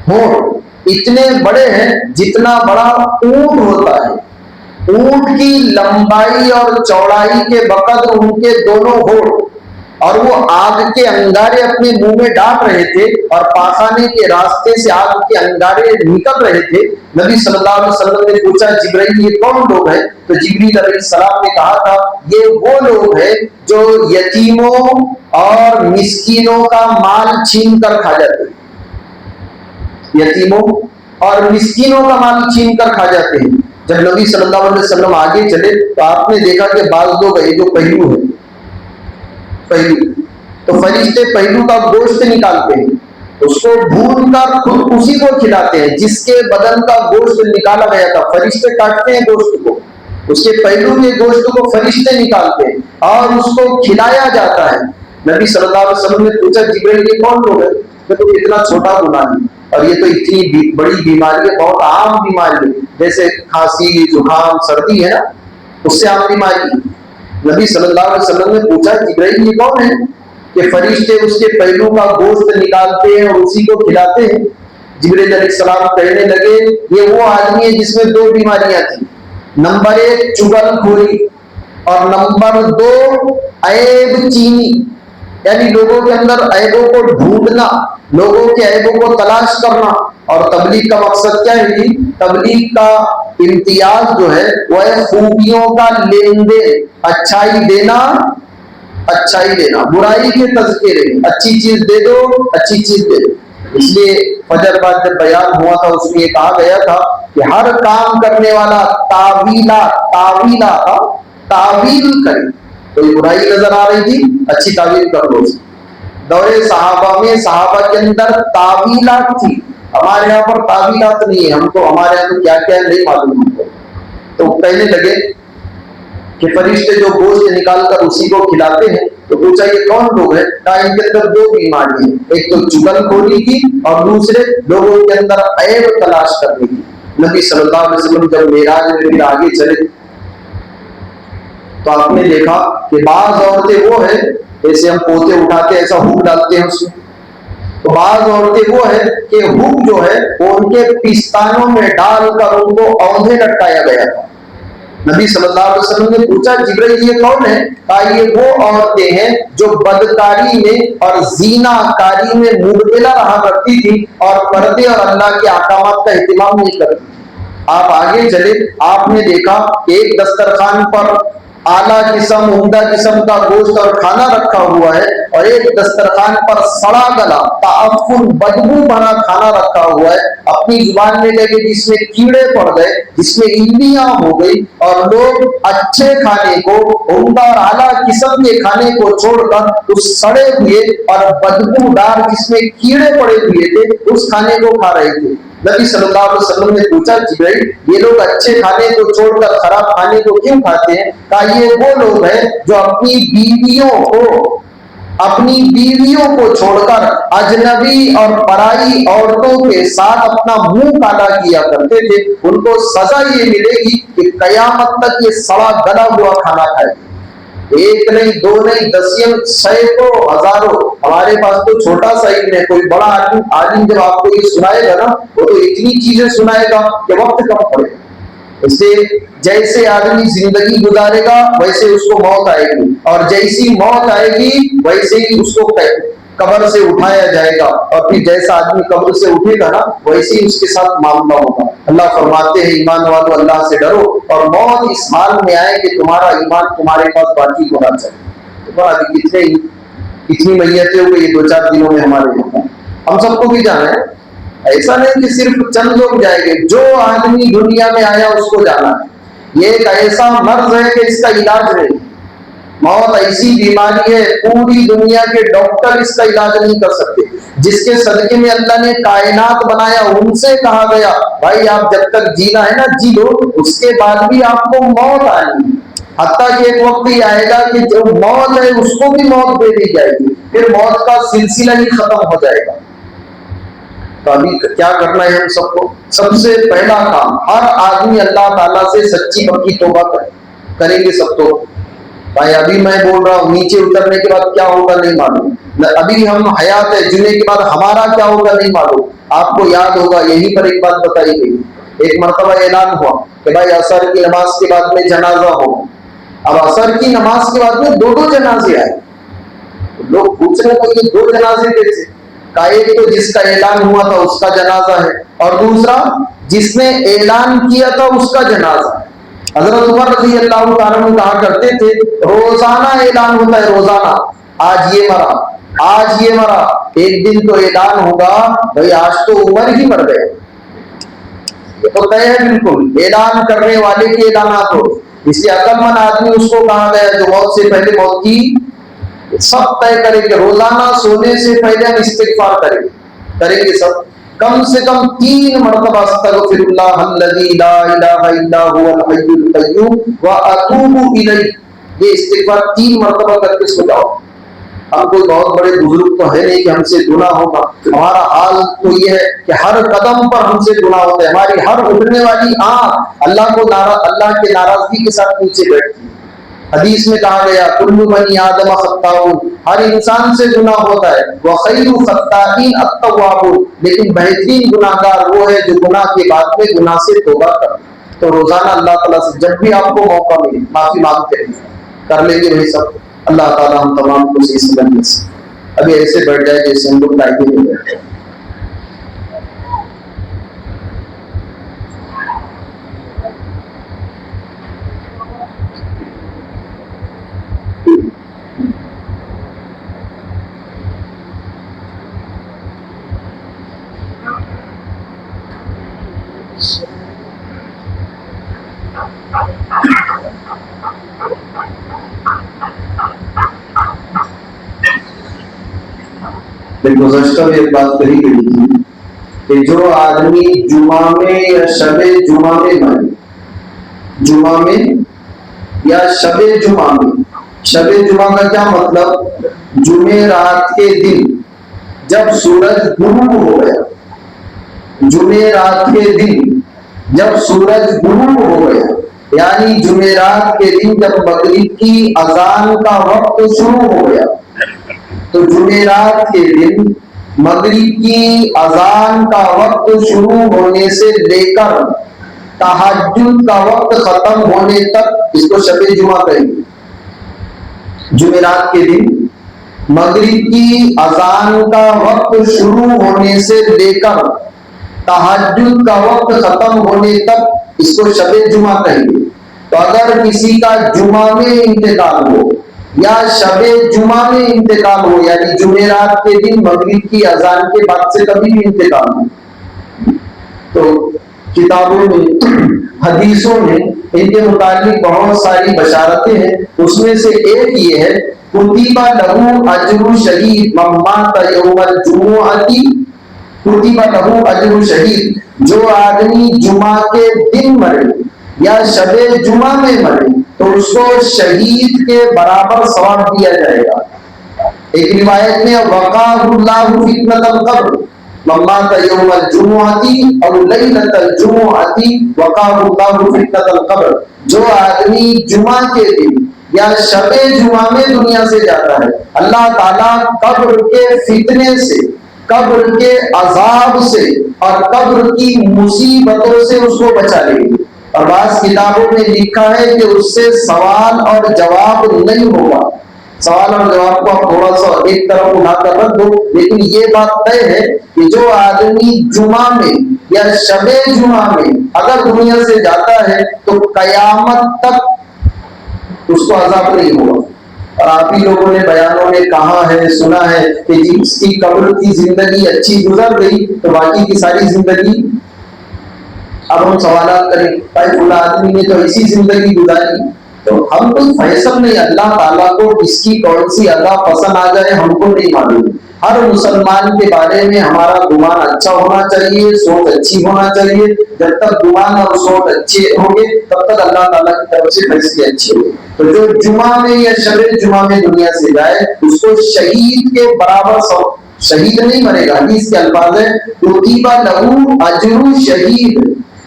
[SPEAKER 1] होठ इतने बड़े हैं जितना बड़ा ऊंट होता है, ऊंट की लंबाई और चौड़ाई के बकदर उनके दोनों होठ, और वो आग के अंगारे अपने मुंह में डाल रहे थे और पाखाने के रास्ते से आग के अंगारे निकल रहे थे। नबी सल्लल्लाहु अलैहि वसल्लम ने पूछा जिब्राइल ये कौन लोग हैं, तो जिब्रील अलैहिस्सलाम ने कहा था ये वो लोग हैं जो यतीमों और मिस्कीनों का माल छीन कर खा जाते हैं, यतीमों और मिस्कीनों का माल छीन कर खा जाते हैं। जब नबी सल्लल्लाहु अलैहि वसल्लम आगे चले तो आपने देखा कि बाज लोग ये जो पहलू है, पहलू तो फरिश्ते पहलू का गोश्त निकालते हैं, उसको भून कर खुद उसी को खिलाते हैं जिसके बदन का गोश्त निकाला गया था। फरिश्ते काटते हैं गोश्त को, उसके पहलू के गोश्त को फरिश्ते निकालते हैं और उसको खिलाया जाता है। नबी सल्लल्लाहु अलैहि वसल्लम ने पूछा जिब्रील ये कौन लोग हैं, तो इतना छोटा गुनाह नहीं, और ये तो इतनी बड़ी बीमारी है, बहुत आम बीमारी है, जैसे खांसी जुकाम सर्दी है ना, उससे आम बीमारी। नबी सल्लल्लाहु अलैहि वसल्लम ने पूछा जिब्रील ये कौन है, कि फरिश्ते उसके पहलू का गोश्त निकालते हैं और उसी को खिलाते हैं। जिब्रील अलैहिस्सलाम कहने लगे ये वो आदमी है जिसमें दो बीमारियां थी, नंबर 1 चुगलखोरी और नंबर 2 ऐब चीनी, यानी लोगों के अंदर ऐबों को ढूंढना, लोगों के ऐबों को तलाश करना। और तबलीग का मकसद क्या है जी? तबलीग का इम्तियाज जो है वह है खूबियों का लेन देन, अच्छाई देना, अच्छाई देना, बुराई के तज़किरे, अच्छी चीज दे दो, अच्छी चीज दे दो। इसलिए फजर बाद जब बयान हुआ था उसमें ये कहा गया था कि हर काम करने वाला तावीला तावीला था, तावील करे। कोई बुराई नजर आ रही थी, अच्छी तावील कर लो। दौरे सहाबा में सहाबा के अंदर तावीलात थी, हमारे यहाँ पर तावीलात नहीं है, हमको हमारे यहाँ तो क्या क्या नहीं मालूम हमको। तो कहने लगे कि फरिश्ते जो गोश्त निकालकर उसी को खिलाते हैं। तो पूछा ये कौन लोग हैं? कहा इनके अंदर दो बीमारी है, एक तो चुगलखोरी की और दूसरे लोगों के अंदर ऐब तलाश करने की। नबी सल्लल्लाहु अलैहि वसल्लम जब मेराज में फिर आगे चले तो आपने देखा कि बाज औरतें वो है, जैसे हम पोते उठाते ऐसा हुक डालते हैं उसमें, तो बाज औरतें वो है कि हुक जो है वो उनके पिस्तानों में डालकर उनको औंधे लटकाया गया था। नबी सल्लल्लाहु अलैहि वसल्लम ने पूछा जिब्रील ये कौन है? कहा ये वो औरतें हैं जो बदकारी में और जीनाकारी में मुबतला रहा करती थी और पर्दे और अल्लाह के अहकामात का एहतिमाम नहीं करती। आप आगे चले, आपने देखा कि एक दस्तरखान पर आला किस्म उम्दा किस्म का गोश्त और खाना रखा हुआ है और एक दस्तरखान पर सड़ा गला ताफुन बदबू भरा खाना रखा हुआ है। अपनी जुबान में लगे जिसमें कीड़े पड़ गए, जिसमें इल्लियां हो गई, और लोग अच्छे खाने को, उम्दा और आला किस्म के खाने को छोड़कर उस सड़े हुए और बदबूदार जिसमें कीड़े पड़े हुए थे उस खाने को खा रहे थे। नबी सल्लल्लाहु अलैहि वसल्लम ने पूछा जिब्रील ये लोग अच्छे खाने को छोड़कर खराब खाने को क्यों खाते हैं? कहा ये वो लोग हैं जो अपनी बीवियों को छोड़कर अजनबी और पराई औरतों के साथ अपना मुंह काला किया करते थे। उनको सजा ये मिलेगी कि कयामत तक ये सड़ा गला हुआ खाना खाए। एक नहीं, दो नहीं, दसियों, सैकड़ों, हजारों। हमारे पास तो छोटा सा इल्म है, कोई बड़ा आलिम जब आपको ये सुनाएगा ना वो तो इतनी चीजें सुनाएगा कि वक्त कम पड़ेगा। इसलिए जैसे आदमी जिंदगी गुजारेगा वैसे उसको मौत आएगी, और जैसी मौत आएगी वैसे ही उसको कब्र से उठाया जाएगा, और फिर जैसा आदमी कब्र से उठेगा ना वैसे ही उसके साथ मामला होगा। अल्लाह फरमाते हैं ईमान वालों अल्लाह से डरो और मौत इस हाल में आए कि तुम्हारा ईमान तुम्हारे पास बाकी होना चाहिए। तो कितनी मैयतें हो गई 2-4 दिनों में हमारे यहाँ, हम सबको भी जाना है। ऐसा नहीं कि सिर्फ चंद लोग जाएंगे, जो आदमी दुनिया में आया उसको जाना है। ये एक ऐसा मर्ज है कि इसका इलाज नहीं। मौत ऐसी बीमारी है पूरी दुनिया के डॉक्टर इसका इलाज नहीं कर सकते। जिसके सदके में अल्लाह ने कायनात बनाया उनसे कहा गया भाई आप जब तक जीना है ना जी लो, उसके बाद भी आपको मौत आएगी। हत्ता कि एक वक्त ही आएगा कि जो मौत है उसको भी मौत दे दी जाएगी, फिर मौत का सिलसिला ही खत्म हो जाएगा। तो अभी क्या करना है हम सबको? सबसे पहला काम, हर आदमी अल्लाह ताला से सच्ची पक्की तौबा करेंगे सब। तो भाई अभी मैं बोल रहा हूँ, नीचे उतरने के बाद क्या होगा नहीं मालूम, अभी हम हयात है जीने के बाद हमारा क्या होगा नहीं मालूम। आपको याद होगा यहीं पर एक बात बताई गई, एक मर्तबा ऐलान हुआ कि भाई असर की नमाज के बाद में जनाजा हो। अब असर की नमाज के बाद में 2-2 जनाजे आए। लोग पूछ रहे थे कि 2 जनाजे कैसे? का एक तो जिसका ऐलान हुआ था उसका जनाजा है और दूसरा जिसने ऐलान किया था उसका जनाजा है। हजरत उमर रज़ी अल्लाह तआला अन्हु कहा करते थे रोजाना ऐलान होता है, रोजाना आज ये मरा, आज ये मरा। एक दिन तो ऐलान होगा भाई आज तो उमर ही मर गए, ये तो तय है बिल्कुल, ऐलान करने वाले के ऐलानात हो। इसलिए अक्लमंद आदमी उसको कहा गया जो मौत से पहले मौत की सब तय करेंगे। रोजाना सोने से पहले हम इस्तिगफार करेंगे सब, कम से कम 3 मरतबा अस्तगफिरुल्लाह अल्लज़ी ला इलाहा इल्ला हुवल हय्युल क़य्यूम व अतूबु इलैह। ये इस्तिगफार 3 मरतबा करके सो जाओ। हम कोई बहुत बड़े बुजुर्ग तो है नहीं कि हमसे गुनाह होगा। हमारा हाल तो ये है कि हर कदम पर हमसे गुनाह होता है। हमारी हर उठने वाली आंख अल्लाह के नाराजगी के साथ नीचे बैठती है। हदीस में कहा गया कुल्लु बनी आदम खत्ताऊन, हर इंसान से गुनाह होता है, व खैरु खत्ताईन अत्तवाबून, लेकिन बेहतरीन गुनाहगार वो है जो गुनाह के बाद में गुनाह से तौबा करे। तो रोजाना अल्लाह ताला से जब भी आपको मौका मिले माफी मांगते रहिए, कर लेंगे वही सब। अल्लाह ताला हम तमाम को इस बनने से अभी ऐसे बैठ जाए जैसे हम लोग कायदे में बैठे। गुज़श्ता में एक बात कही गई थी कि जो आदमी जुमा में या शबे जुमा में मरे, जुमा में या शबे जुमा में, शबे जुमा का क्या मतलब, जुमे रात के दिन जब सूरज गुरूब हो गया, जुमे रात के दिन जब सूरज गुरूब हो गया, यानी जुमेरात के दिन जब मगरिब की अजान का वक्त शुरू हो गया, तो जुमेरात के दिन मगरिब की अजान का वक्त शुरू होने से लेकर तहज्जुद का वक्त खत्म होने तक इसको शबे जुमा कहेंगे। जुमेरात के दिन मगरिब की अजान का वक्त शुरू होने से लेकर तहज्जुद का वक्त खत्म होने तक इसको शबे जुमा कहेंगे। तो अगर किसी का जुमा में इंतकाल हो या शबे जुमा में इंतकाल हो, यानी जुमेरात के दिन मगरिब की अजान के बाद से कभी भी इंतकाल हो, तो किताबों में हदीसों में इनके मुताबिक बहुत सारी बशारतें हैं। उसमें से एक ये है कुतिबा लहू अजरु शहीद मम्मात यौमल जुमुअती, कुतिबा लहू अजरु शहीद, जो आदमी जुमा के दिन मरे या शबे जुमा में मरे तो उसको शहीद के बराबर सवाब दिया जाएगा। एक रिवायत में वक़ाहुल्लाहु फितनतल क़ब्र मम्मात यौमल जुमुअती और लैलतल जुमुअती वक़ाहुल्लाहु फितनतल क़ब्र, जो आदमी जुमा के दिन या शबे जुमा में दुनिया से जाता है, अल्लाह ताला कब्र के फितने से, कब्र के अजाब से और कब्र की मुसीबतों से उसको बचा लेंगे। और बाज़ किताबों में लिखा है कि उससे सवाल और जवाब नहीं होगा। सवाल और जवाब को आप थोड़ा सा एक तरफ उठाकर रख दो, लेकिन ये बात तय है कि जो आदमी जुमा में या शबे जुमा में अगर दुनिया से जाता है तो कयामत तक उसको अजाब नहीं होगा। और आप ही लोगों ने बयानों में कहा है, सुना है कि जिसकी कब्र की जिंदगी अच्छी गुजर गई तो बाकी की सारी जिंदगी, अब हम सवाल करें भाई फुला आदमी ने तो ऐसी जिंदगी गुजारी, तो हम कोई फैसल नहीं, अल्लाह ताला को किसकी कौन सी अदा पसंद आ जाए हमको नहीं मालूम। हर मुसलमान के बारे में हमारा गुमान अच्छा होना चाहिए, सोच अच्छी होना चाहिए। जब तक गुमान और सोच अच्छे होंगे तब तक अल्लाह ताला की तरफ से फैसले अच्छे होंगे। तो जो जुमा में या शबे जुमा में दुनिया से जाए उसको शहीद के बराबर शहीद नहीं मरेगा। हदीस के अल्फाज है कुतिबा लहू अजरु शहीद,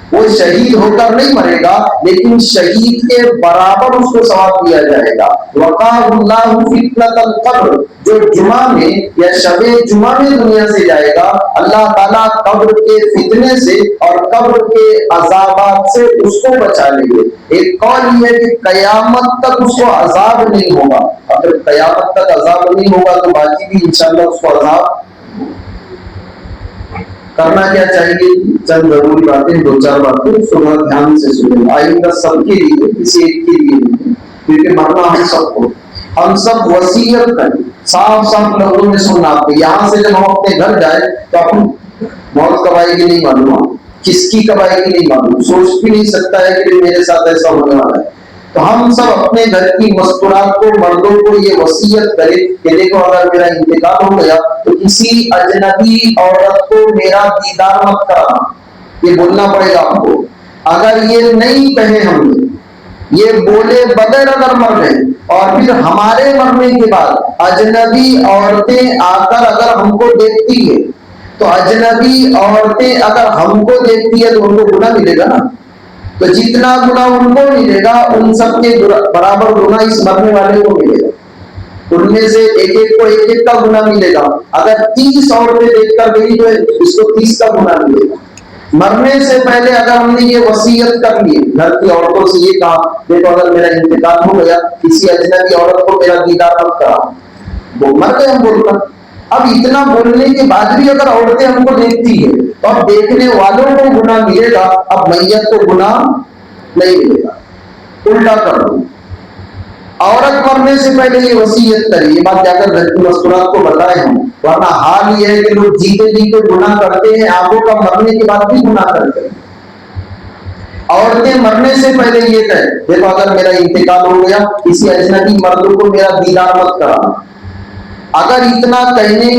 [SPEAKER 1] वो शहीद होकर नहीं मरेगा लेकिन शहीद के बराबर उसको सवाब दिया जाएगा। वक़ाहुल्लाहु फितनतल क़ब्र, जो जुमा में या शबे जुमा में दुनिया से जाएगा अल्लाह ताला कब्र के फितने से और कब्र के अजाबात से उसको बचा लेंगे। एक कौल ये है कि कयामत तक उसको अजाब नहीं होगा। अगर कयामत तक अजाब नहीं होगा तो बाकी भी इंशाअल्लाह उसको अजाब। करना क्या चाहिए, चंद जरूरी बातें, दो चार बातें उसको बहुत ध्यान से सुने। आइंदा सबके लिए, किसी एक के लिए नहीं, क्योंकि मरना हम सबको, हम सब वसीयत करें, साफ साफ लफ्जों में सुनना। आपको यहाँ से जब हम अपने घर जाए तो अपन मौत कब आएगी नहीं मालूम, किसकी कब आएगी नहीं मालूम, सोच भी नहीं सकता है कि मेरे साथ ऐसा होने वाला है। तो हम सब अपने घर की मस्तूरात को, मर्दों को ये वसीयत करें कि देखो अगर मेरा इंतकाल हो गया तो किसी अजनबी औरत को मेरा दीदार मत कराना, ये बोलना पड़ेगा आपको। अगर ये नहीं कहे हमने, ये बोले बगैर अगर मर गए और फिर हमारे मरने के बाद अजनबी औरतें आकर अगर हमको देखती है तो अजनबी औरतें अगर हमको देखती है तो उनको गुनाह मिलेगा ना। तो जितना गुना उनको मिलेगा उन सबके बराबर गुना इस मरने वाले को मिलेगा। उनमें से एक एक को एक एक का गुना मिलेगा। अगर 30 औरतें देखकर गई तो इसको 30 का गुना मिलेगा। मरने से पहले अगर हमने ये वसीयत कर ली, घर की औरतों से ये कहा, देखो अगर मेरा इंतकाल हो गया किसी अजनबी औरत को मेरा दीदार मत करा, वो मर गए हम बोलकर। अब इतना बोलने के बाद भी अगर औरतें हमको देखती है तो अब देखने वालों को गुनाह मिलेगा, अब मैयत को गुनाह नहीं मिलेगा। उल्टा कर दो, औरत मरने से पहले ये वसीयत करी, ये बात जाकर घर की मस्तूरात को बताए हम, वरना हाल ये है कि लोग जीते जी को गुनाह करते हैं, आंखों का मरने के बाद भी गुनाह करते हैं। औरतें मरने से पहले ये कहे, देखो अगर मेरा इंतकाल हो गया किसी अजनबी मर्द को मेरा दीदार मत करा। अगर इतना कहने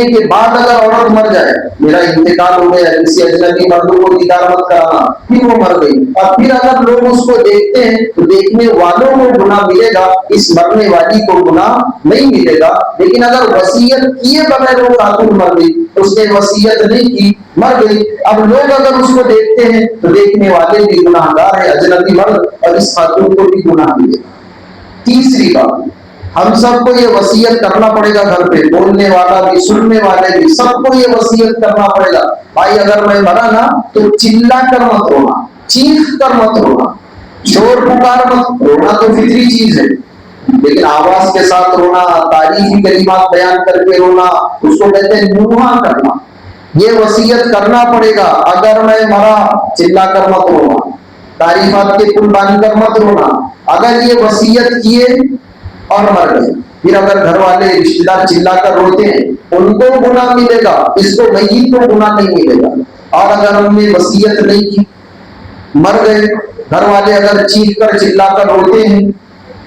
[SPEAKER 1] के बाद अगर औरत मर जाए, मेरा इंतकाल हो गया किसी अजनबी मर्द को दीदार मत कराना, फिर वो मर गई, और फिर अगर लोग उसको देखते हैं तो देखने वालों को गुनाह मिलेगा, इस मरने वाली को गुनाह नहीं मिलेगा। लेकिन अगर वसीयत किए बगैर वो खातून मर गई, उसने वसीयत नहीं की, मर गई, अब लोग अगर उसको देखते हैं तो देखने वाले भी गुनाहगार है अजनबी मर्द, और इस खातून को भी गुनाह मिलेगा। तीसरी बात, हम सबको ये वसीयत करना पड़ेगा, घर पे बोलने वाला भी सुनने वाले भी सबको ये वसीयत करना पड़ेगा, भाई अगर मैं मरा ना तो चिल्ला कर मत रोना, चीख कर मत रोना, शोर पुकार मत रोना, तो फितरी चीज है, लेकिन आवाज के साथ रोना, तारीफी कलिमात बयान करके रोना, उसको कहते हैं नुहा करना। ये वसीयत करना पड़ेगा, अगर मैं मरा चिल्ला कर मत रोना, तारीफात के पुल बांध कर मत रोना। अगर ये वसीयत किए और मर गए, फिर अगर घर वाले रिश्तेदार चिल्लाकर रोते हैं उनको गुनाह मिलेगा, इसको मय्यत को गुनाह नहीं मिलेगा। और अगर हमने वसीयत नहीं की, मर गए, घर वाले अगर चीख कर चिल्लाकर रोते हैं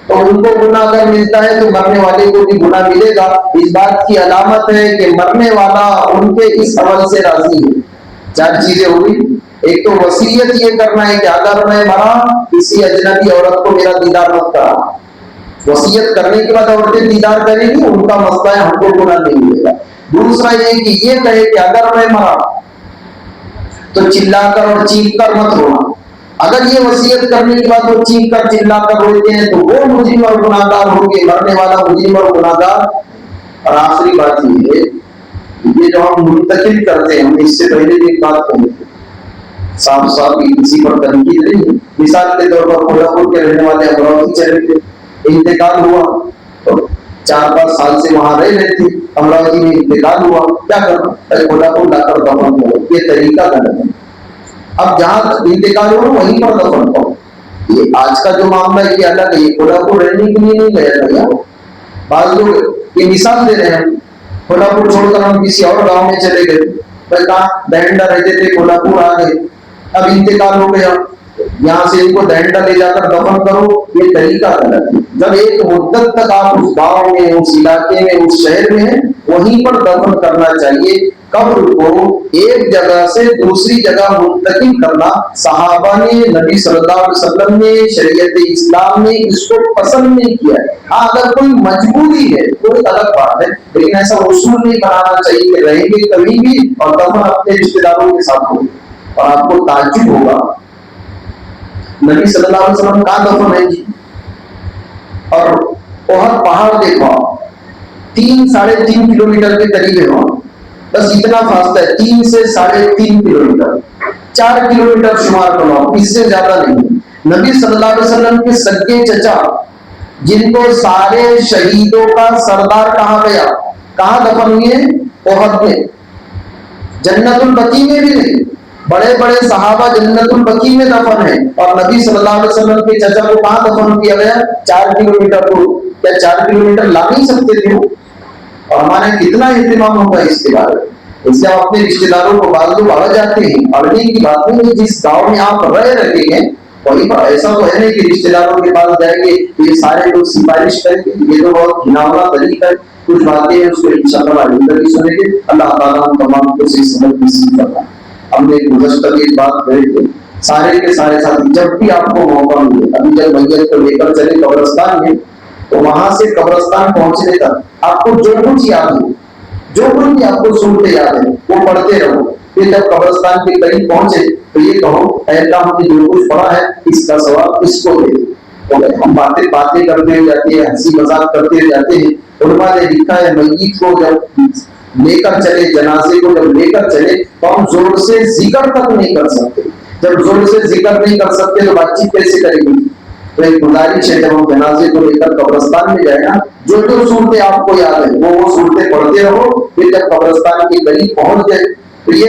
[SPEAKER 1] तो उनको गुनाह अगर मिलता है तो मरने वाले को भी गुनाह मिलेगा। इस बात की अलामत है कि मरने वाला उनके इस अमल से राजी है। 4 चीजें हुई, एक तो वसीयत ये करना है कि अगर मैं मरा किसी अजनबी औरत को मेरा दीदार मत करा। वसीयत करने के बाद औरतें दीदार करेंगी, उनका मसला है, हमको गुनाह नहीं मिलेगा। दूसरा ये कि ये कहे कि अगर मैं मरा तो चिल्लाकर और चीख कर मत रोना। अगर ये वसीयत करने के बाद वो चीख कर चिल्लाकर रोते हैं तो वो मुजरिम और गुनाहगार होंगे, मरने वाला मुजरिम और गुनाहगार। और आखिरी बात ये है, ये जो हम मुंतकिल करते हैं, हमने इससे पहले भी एक बात कही, साफ साफ किसी पर तनकीद नहीं। मिसाल के तौर पर कोल्हापुर के रहने वाले अमरावती चले गए, इंतकाल हुआ तो 4-5 साल से वहां रह रहे थे, अमरावती में इंतकाल हुआ, क्या करना, कोल्हापुर लाकर दफन करो, ये तरीका गलत है। अब जहां इंतकाल हो वहीं पर दफन करो। ये आज का जो मामला है ये अलग है, कोल्हापुर रहने के लिए नहीं गया भैया। बाद लोग ये मिसाल दे रहे हैं, कोल्हापुर छोड़कर हम किसी और गांव में चले गए, कहा दहंडा रहते थे, कोल्हापुर आ गए, अब इंतकाल हो गया, यहाँ से इनको दहंडा ले जाकर दफन करो, ये तरीका गलत है। जब एक मुद्दत तक आप उस गांव में, उस इलाके में, उस शहर में हैं, वहीं पर दफन करना चाहिए। कब्र को एक जगह से दूसरी जगह मुंतकिल करना सहाबा ने, नबी सल्लल्लाहु अलैहि वसल्लम ने, शरीयत इस्लाम ने इसको पसंद नहीं किया। हाँ, अगर कोई मजबूरी है तो एक अलग बात है, लेकिन ऐसा उसूल नहीं बनाना चाहिए कि रहेंगे कभी भी और दफन अपने रिश्तेदारों के साथ होगी। और आपको ताज्जुब होगा, नबी सल्लल्लाहु अलैहि वसल्लम कहाँ दफन है जी, और ओहद पहाड़ देखो, 3-3.5 किलोमीटर के करीब है वहां, बस इतना फासला है, 3 से 3.5 किलोमीटर, 4 किलोमीटर शुमार करो, इससे ज्यादा नहीं। नबी सल्लल्लाहु अलैहि वसल्लम के सगे चचा, जिनको सारे शहीदों का सरदार कहा गया, कहाँ दफन हुए, ओहद में, जन्नतुल बकी में भी नहीं। बड़े बड़े सहाबा जन्नतुल बकी में दफन है, और नबी सल्लल्लाहु अलैहि वसल्लम के चचा को कहाँ दफन किया गया, 4 किलोमीटर को, क्या 4 किलोमीटर ला नहीं सकते थे वो? और हमारे कितना एहतिमाम होता है इसके बारे में। इसलिए आप अपने रिश्तेदारों को बाल दो बढ़ जाते हैं, पढ़ने की बात नहीं है, जिस गाँव में आप रह रहे हैं वही पर। ऐसा तो है नहीं कि रिश्तेदारों के पास जाएंगे ये सारे लोग सिफारिश करेंगे, ये तो बहुत घिनौना तरीका है। कुछ बातें हैं उसको इंशाअल्लाह आइंदा भी सुनेंगे। अल्लाह ताला हम तमाम को सही समझ नसीब फरमाए। हमने गुज़श्ता की बात कही थी, सारे के सारे साथी जब भी आपको मौका मिले, अभी जब मैयत को लेकर चले कब्रिस्तान में, तो वहां से कब्रिस्तान पहुंचने तक आपको जो कुछ याद है, जो कुछ भी आपको सुनते याद है, वो पढ़ते रहो। फिर जब कब्रिस्तान के करीब पहुंचे तो ये कहो, अल्लाह हमने जो कुछ पढ़ा है इसका सवाब इसको दे। तो हम बातें बातें करते हुए जाते हैं, हंसी मजाक करते हुए जाते हैं। उलमा ने लिखा है मय्यत को जब लेकर चले, जनाजे को जब लेकर चले तो हम जोर से जिक्र तक नहीं कर सकते। जब जोर से जिक्र नहीं कर सकते तो बातचीत कैसे करेंगे? तो एक गुजारिश है, जब हम जनाजे को लेकर कब्रिस्तान में जाए ना, जो जो सूरतें आपको याद है वो सूरतें पढ़ते रहो। फिर जब कब्रिस्तान के करीब पहुंच गए तो ये